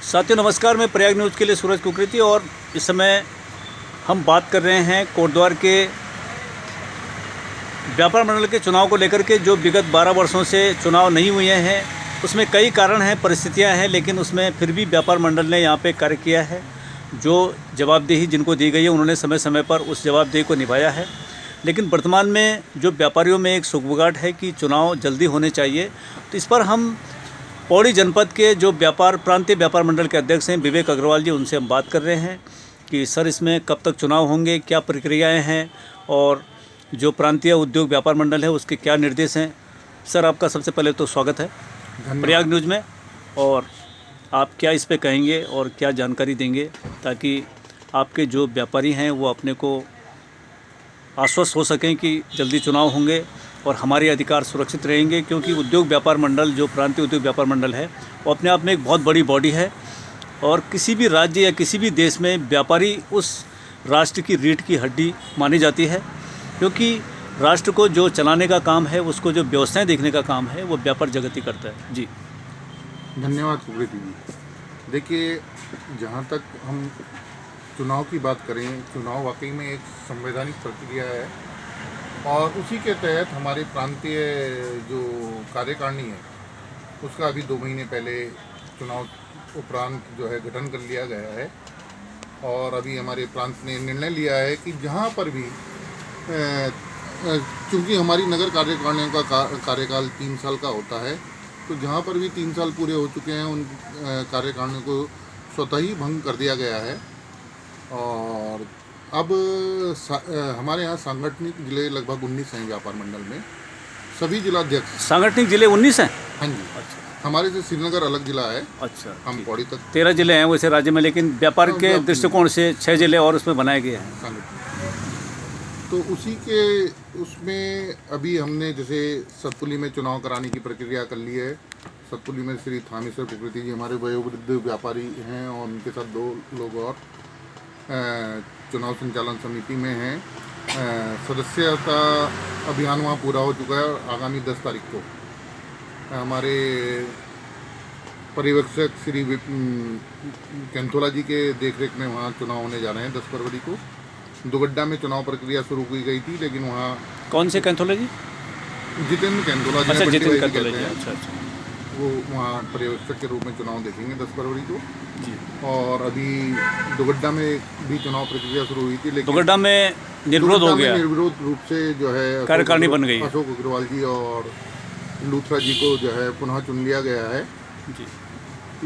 साथियों नमस्कार, मैं प्रयाग न्यूज़ के लिए सूरज कुकरेती और इस समय हम बात कर रहे हैं कोटद्वार के व्यापार मंडल के चुनाव को लेकर के। जो विगत 12 वर्षों से चुनाव नहीं हुए हैं, उसमें कई कारण हैं, परिस्थितियां हैं, लेकिन उसमें फिर भी व्यापार मंडल ने यहाँ पे कार्य किया है। जो जवाबदेही जिनको दी गई है उन्होंने समय समय पर उस जवाबदेही को निभाया है। लेकिन वर्तमान में जो व्यापारियों में एक सुगबुगाहट है कि चुनाव जल्दी होने चाहिए, तो इस पर हम पौड़ी जनपद के जो प्रांतीय व्यापार मंडल के अध्यक्ष हैं विवेक अग्रवाल जी, उनसे हम बात कर रहे हैं कि सर इसमें कब तक चुनाव होंगे, क्या प्रक्रियाएं हैं और जो प्रांतीय उद्योग व्यापार मंडल है उसके क्या निर्देश हैं। सर आपका सबसे पहले तो स्वागत है प्रयाग न्यूज़ में, और आप क्या इस पे कहेंगे और क्या जानकारी देंगे ताकि आपके जो व्यापारी हैं वो अपने को आश्वस्त हो सकें कि जल्दी चुनाव होंगे और हमारे अधिकार सुरक्षित रहेंगे। क्योंकि उद्योग व्यापार मंडल, जो प्रांतीय उद्योग व्यापार मंडल है, वो अपने आप में एक बहुत बड़ी बॉडी है और किसी भी राज्य या किसी भी देश में व्यापारी उस राष्ट्र की रीढ़ की हड्डी मानी जाती है। क्योंकि राष्ट्र को जो चलाने का काम है, उसको जो व्यवस्थाएं देखने का काम है, वो व्यापार जगत ही करता है। जी धन्यवाद कुकरेती जी। देखिए, जहाँ तक हम चुनाव की बात करें, चुनाव वाकई में एक संवैधानिक प्रक्रिया है और उसी के तहत हमारे प्रांतीय जो कार्यकारिणी है उसका अभी 2 महीने पहले चुनाव उपरांत जो है गठन कर लिया गया है। और अभी हमारे प्रांत ने निर्णय लिया है कि जहाँ पर भी चूँकि हमारी नगर कार्यकारिणियों का कार्यकाल 3 साल का होता है, तो जहाँ पर भी 3 साल पूरे हो चुके हैं उन कार्यकारिणियों को स्वतः ही भंग कर दिया गया है। और अब हमारे यहाँ सांगठनिक जिले लगभग 19 हैं व्यापार मंडल में। सभी जिलाध्यक्ष सांगठनिक जिले 19 हैं। हाँ जी। अच्छा। हमारे से श्रीनगर अलग जिला है। अच्छा। हम पौड़ी तक 13 जिले हैं वैसे राज्य में, लेकिन व्यापार के दृष्टिकोण से 6 जिले और उसमें बनाए गए हैं सांगठनिक। तो उसी के उसमें अभी हमने जैसे सतपुली में चुनाव कराने की प्रक्रिया कर ली है। सतपुली में श्री थामेश्वर कुकरेती जी हमारे वयोवृद्ध व्यापारी हैं और उनके साथ 2 लोग और चुनाव संचालन समिति में हैं। सदस्यता अभियान वहाँ पूरा हो चुका है और आगामी 10 तारीख को हमारे पर्यवेक्षक श्री कैंथोला जी के देखरेख में वहाँ चुनाव होने जा रहे हैं 10 फरवरी को। दुगड्डा में चुनाव प्रक्रिया शुरू की गई थी, लेकिन वहाँ कौन से कैंथोला जी? जितेंद्र कैंथोला जी। अच्छा, जितेंद्र कैंथोला जी। अच्छा अच्छा। वो वहाँ पर्यवेक्षक के रूप में चुनाव देखेंगे 10 फरवरी को जी। और अभी दुगड्डा में भी चुनाव प्रक्रिया शुरू हुई थी, लेकिन दुगड्डा में निर्विरोध हो गया, निर्विरोध रूप से जो है कार्यकारिणी बन गई। अशोक अग्रवाल जी और लूथरा जी को जो है पुनः चुन लिया गया है जी।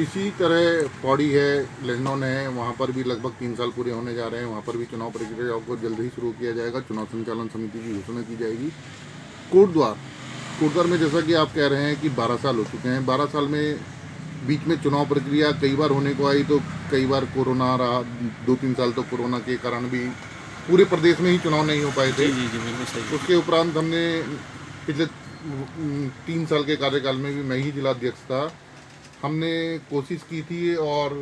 इसी तरह पौड़ी है, लेहनौन है, वहाँ पर भी लगभग 3 साल पूरे होने जा रहे हैं। वहाँ पर भी चुनाव प्रक्रिया को जल्द ही शुरू किया जाएगा। चुनाव संचालन समिति की घोषणा की जाएगी। कोटद्वार में जैसा कि आप कह रहे हैं कि 12 साल हो चुके हैं। 12 साल में बीच में चुनाव प्रक्रिया कई बार होने को आई, तो कई बार कोरोना रहा। 2-3 साल तो कोरोना के कारण भी पूरे प्रदेश में ही चुनाव नहीं हो पाए थे। जी बिल्कुल सही। उसके उपरांत हमने पिछले 3 साल के कार्यकाल में भी मैं ही जिलाध्यक्ष था। हमने कोशिश की थी और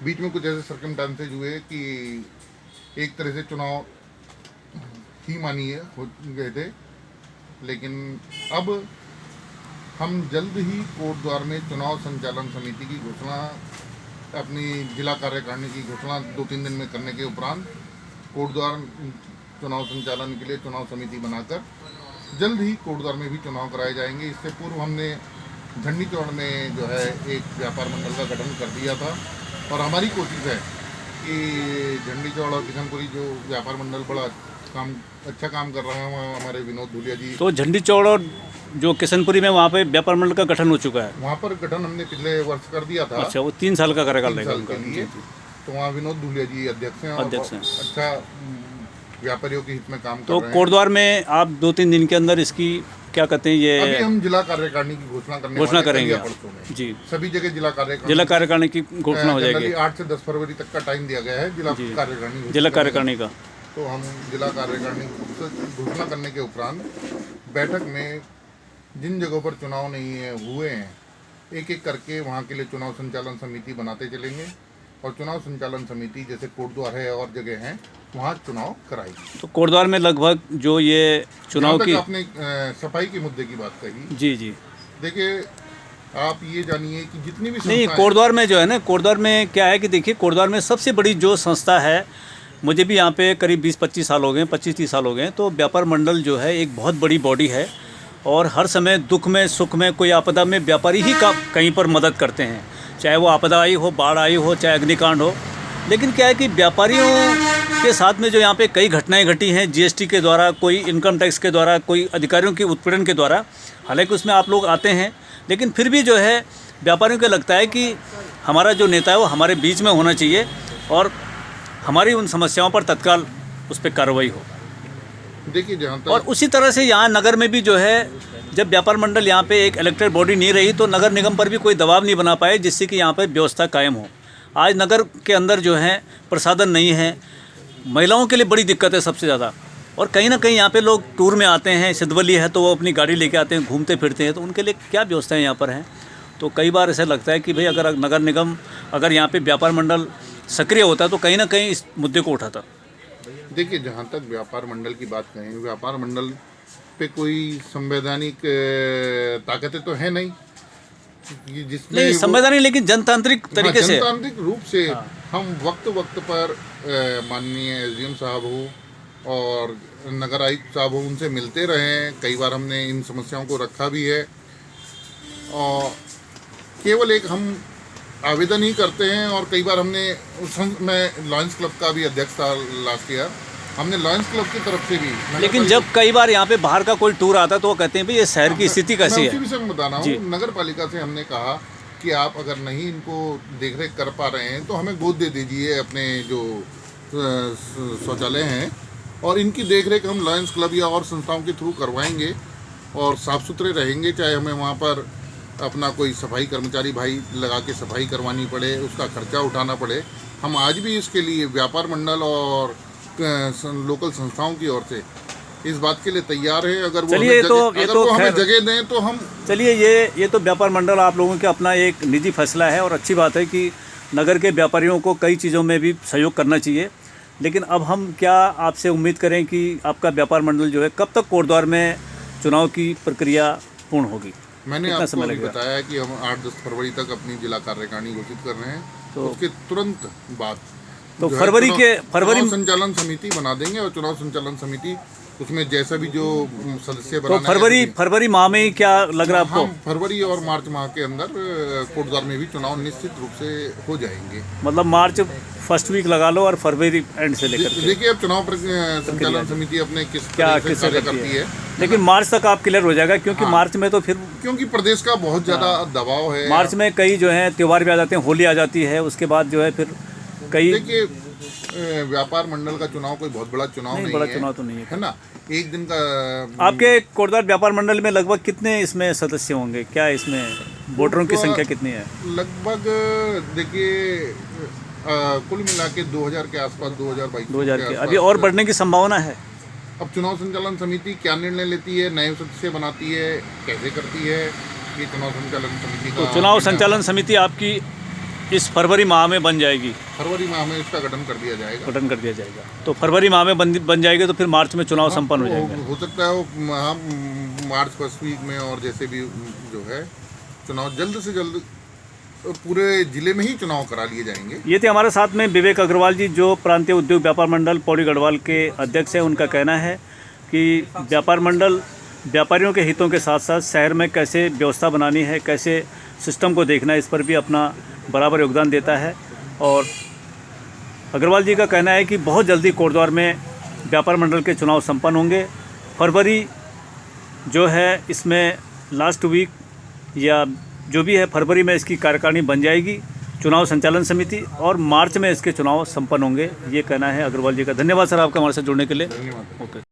बीच में कुछ ऐसे सर्कमस्टेंसेज हुए कि एक तरह से चुनाव ही मानिए हो गए थे। लेकिन अब हम जल्द ही कोटद्वार में चुनाव संचालन समिति की घोषणा, अपनी जिला कार्यकारिणी की घोषणा 2-3 दिन में करने के उपरांत कोटद्वार चुनाव संचालन के लिए चुनाव समिति बनाकर जल्द ही कोटद्वार में भी चुनाव कराए जाएंगे। इससे पूर्व हमने झंडी चौड़ में जो है एक व्यापार मंडल का गठन कर दिया था और हमारी कोशिश है कि झंडी चौड़ और किशनपुरी जो व्यापार मंडल बड़ा अच्छा काम कर रहा है, वहाँ हमारे विनोद धुलिया जी। तो झंडी चौड़ और जो किशनपुरी में वहाँ पे व्यापार मंडल का गठन हो चुका है। वहाँ पर गठन हमने पिछले वर्ष कर दिया था। अच्छा, वो 3 साल का कार्यकाल रहेगा के लिए। तो वहाँ विनोद धुलिया जी अध्यक्ष हैं और अच्छा व्यापारियों के हित में काम कर रहे हैं। तो कोटद्वार में आप 2-3 दिन के अंदर इसकी क्या कहते हैं, ये अभी हम जिला कार्यकारिणी की घोषणा करेंगे जी। सभी जगह जिला कार्यकारिणी की घोषणा हो जाएगी। 8 से 10 फरवरी तक का टाइम दिया गया है जिला कार्यकारिणी का। तो हम जिला कार्यकारिणी घोषणा करने के उपरांत बैठक में जिन जगहों पर चुनाव नहीं हुए हैं, एक एक करके वहाँ के लिए चुनाव संचालन समिति बनाते चलेंगे और चुनाव संचालन समिति जैसे कोटद्वार है और जगह हैं वहाँ चुनाव कराएगी। तो कोटद्वार में लगभग जो ये चुनाव की आपने सफाई के मुद्दे की बात कही। जी जी। देखिए, आप ये जानिए कि जितनी भी नहीं, संस्थाएं- कोटद्वार में जो है ना, कोटद्वार में क्या है कि देखिए, कोटद्वार में सबसे बड़ी जो संस्था है, मुझे भी यहाँ पे करीब 20-25 साल हो गए, 25-30 साल हो गए, तो व्यापार मंडल जो है एक बहुत बड़ी बॉडी है और हर समय दुख में सुख में कोई आपदा में व्यापारी ही का कहीं पर मदद करते हैं, चाहे वो आपदा आई हो, बाढ़ आई हो, चाहे अग्निकांड हो। लेकिन क्या है कि व्यापारियों के साथ में जो यहाँ पे कई घटनाएं घटी हैं, जीएसटी के द्वारा, कोई इनकम टैक्स के द्वारा, कोई अधिकारियों के उत्पीड़न के द्वारा, हालांकि उसमें आप लोग आते हैं, लेकिन फिर भी जो है व्यापारियों को लगता है कि हमारा जो नेता है वो हमारे बीच में होना चाहिए और हमारी उन समस्याओं पर तत्काल उस पर कार्रवाई हो। देखिए जहाँ तक और उसी तरह से यहाँ नगर में भी जो है, जब व्यापार मंडल यहाँ पे एक इलेक्टेड बॉडी नहीं रही तो नगर निगम पर भी कोई दबाव नहीं बना पाए जिससे कि यहाँ पर व्यवस्था कायम हो। आज नगर के अंदर जो है प्रसाधन नहीं है, महिलाओं के लिए बड़ी दिक्कत है सबसे ज़्यादा। और कहीं ना कहीं यहाँ पे लोग टूर में आते हैं, सिद्धवली है तो वो अपनी गाड़ी लेके आते हैं, घूमते फिरते हैं, तो उनके लिए क्या व्यवस्थाएं यहाँ पर हैं। तो कई बार ऐसा लगता है कि भाई अगर नगर निगम, अगर यहाँ पे व्यापार मंडल सक्रिय होता तो कहीं ना कहीं इस मुद्दे को उठाता। देखिए जहाँ तक व्यापार मंडल की बात करें, व्यापार मंडल पे कोई संवैधानिक ताकतें तो है नहीं जिसमें नहीं संवैधानिक, लेकिन जनतांत्रिक तरीके से, जनतांत्रिक रूप से हम वक्त वक्त पर माननीय एसडीएम साहब हो और नगर आयुक्त साहब हो, उनसे मिलते रहे हैं। कई बार हमने इन समस्याओं को रखा भी है और केवल एक हम आवेदन ही करते हैं। और कई बार हमने मैं लॉयंस क्लब का भी अध्यक्ष था लास्ट ईयर, हमने लॉयंस क्लब की तरफ से भी, लेकिन जब कई बार यहाँ पे बाहर का कोई टूर आता है तो वो कहते हैं भाई ये शहर की स्थिति कैसी मैं उसी है। विषय में बता रहा हूँ, नगर पालिका से हमने कहा कि आप अगर नहीं इनको देखरेख कर पा रहे हैं तो हमें गोद दे दीजिए अपने जो शौचालय हैं और इनकी देखरेख हम लॉयंस क्लब या और संस्थाओं के थ्रू करवाएंगे और साफ़ सुथरे रहेंगे। चाहे हमें वहाँ पर अपना कोई सफाई कर्मचारी भाई लगा के सफाई करवानी पड़े, उसका खर्चा उठाना पड़े, हम आज भी इसके लिए व्यापार मंडल और लोकल संस्थाओं की ओर से इस बात के लिए तैयार है। अगर वो चलिए हमें जगह दें तो हम, चलिए ये तो व्यापार मंडल आप लोगों के अपना एक निजी फैसला है और अच्छी बात है कि नगर के व्यापारियों को कई चीज़ों में भी सहयोग करना चाहिए। लेकिन अब हम क्या आपसे उम्मीद करें कि आपका व्यापार मंडल जो है कब तक कोटद्वार में चुनाव की प्रक्रिया पूर्ण होगी? मैंने आपको अभी बताया कि हम 8-10 फरवरी तक अपनी जिला कार्यकारिणी घोषित कर रहे हैं, तो उसके तुरंत बाद तो फरवरी संचालन समिति बना देंगे और चुनाव संचालन समिति उसमें जैसा भी जो सदस्य तो फरवरी माह में ही क्या लग रहा है आपको? फरवरी और मार्च माह के अंदर कोटद्वार में भी चुनाव निश्चित रूप से हो जाएंगे। मतलब मार्च फर्स्ट वीक लगा लो और फरवरी एंड से लेकर देखिए अब चुनाव संचालन समिति अपने किस कार्य करती है, लेकिन मार्च तक आप क्लियर हो जाएगा क्योंकि मार्च में तो फिर क्योंकि प्रदेश का बहुत ज़्यादा दबाव है। मार्च में कई जो है त्यौहार भी आ जाते हैं, होली आ जाती है, उसके बाद जो है फिर कई, देखिए व्यापार मंडल का चुनाव कोई बहुत बड़ा चुनाव नहीं बड़ा है, चुनाव तो नहीं है ना, एक दिन का। आपके कोटद्वार व्यापार मंडल में लगभग कितने इसमें सदस्य होंगे? क्या इसमें वोटरों की संख्या कितनी है? लगभग देखिए कुल मिला के 2000 के आसपास, 2022 के अभी और बढ़ने की संभावना है। अब चुनाव संचालन समिति क्या निर्णय लेती है, नए सदस्य बनाती है, कैसे करती है, ये चुनाव संचालन समिति का। तो चुनाव संचालन समिति आपकी इस फरवरी माह में बन जाएगी? फरवरी माह में इसका गठन कर दिया जाएगा। तो फरवरी माह में बन जाएगी तो फिर मार्च में चुनाव संपन्न हो जाएगा। हो सकता है वो मार्च फर्स्ट वीक में, और जैसे भी जो है चुनाव जल्द से जल्द पूरे जिले में ही चुनाव करा लिए जाएंगे। ये थे हमारे साथ में विवेक अग्रवाल जी, जो प्रांतीय उद्योग व्यापार मंडल पौड़ी गढ़वाल के अध्यक्ष हैं। उनका कहना है कि व्यापार मंडल व्यापारियों के हितों के साथ साथ शहर में कैसे व्यवस्था बनानी है, कैसे सिस्टम को देखना है, इस पर भी अपना बराबर योगदान देता है। और अग्रवाल जी का कहना है कि बहुत जल्दी कोटद्वार में व्यापार मंडल के चुनाव संपन्न होंगे। फरवरी जो है इसमें लास्ट वीक या जो भी है, फरवरी में इसकी कार्यकारिणी बन जाएगी, चुनाव संचालन समिति, और मार्च में इसके चुनाव संपन्न होंगे, ये कहना है अग्रवाल जी का। धन्यवाद सर आपका हमारे साथ जुड़ने के लिए। धन्यवाद। ओके।